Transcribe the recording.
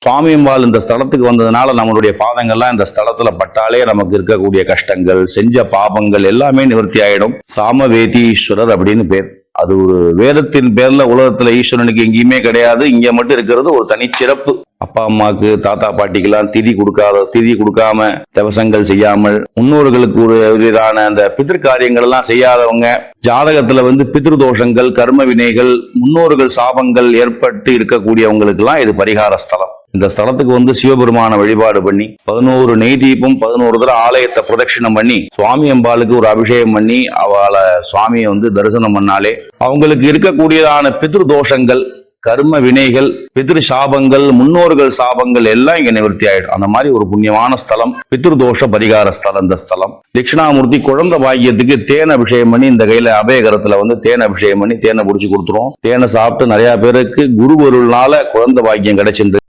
சுவாமியம்பாள் இந்த ஸ்தலத்துக்கு வந்ததுனால நம்மளுடைய பாதங்கள்லாம் இந்த ஸ்தலத்துல பட்டாலே நமக்கு இருக்கக்கூடிய கஷ்டங்கள், செஞ்ச பாபங்கள் எல்லாமே நிவர்த்தி ஆயிடும். சாமவேதீஸ்வரர் அப்படின்னு பேர். அது ஒரு வேதத்தின் பேர்ல உலகத்துல ஈஸ்வரனுக்கு எங்கேயுமே கிடையாது. இங்க மட்டும் இருக்கிறது ஒரு தனிச்சிறப்பு. அப்பா அம்மாக்கு, தாத்தா பாட்டிக்கெல்லாம் திதி கொடுக்காம, தவசங்கள் செய்யாமல், முன்னோர்களுக்கு ஒரு விதமான அந்த பிதிர் காரியங்கள் எல்லாம் செய்யாதவங்க, ஜாதகத்துல பிதிருதோஷங்கள், கர்ம வினைகள், முன்னோர்கள் சாபங்கள் ஏற்பட்டு இருக்கக்கூடியவங்களுக்கு எல்லாம் இது பரிகார ஸ்தலம். இந்த ஸ்தலத்துக்கு சிவபெருமான வழிபாடு பண்ணி 11 நெய் தீபம் 11 தடவை ஆலயத்தை பிரதட்சிணம் பண்ணி சுவாமி அம்பாளுக்கு ஒரு அபிஷேகம் பண்ணி அவளை சுவாமியை தரிசனம் பண்ணாலே அவங்களுக்கு இருக்கக்கூடியதான பிதிரு தோஷங்கள், கர்ம வினைகள், பிதிரு சாபங்கள், முன்னோர்கள் சாபங்கள் எல்லாம் இங்க நிவர்த்தி ஆயிடும். அந்த மாதிரி ஒரு புண்ணியமான ஸ்தலம், பித்ருதோஷ பரிகார ஸ்தலம் இந்த ஸ்தலம். தட்சிணாமூர்த்தி குழந்தை பாக்கியத்துக்கு தேன் அபிஷேகம் பண்ணி இந்த கையில அபயகரத்துல தேன் அபிஷேகம் பண்ணி தேனை புடிச்சு கொடுத்துரும். தேனை சாப்பிட்டு நிறைய பேருக்கு குரு பொருள்னால குழந்தை பாக்கியம் கிடைச்சிருந்து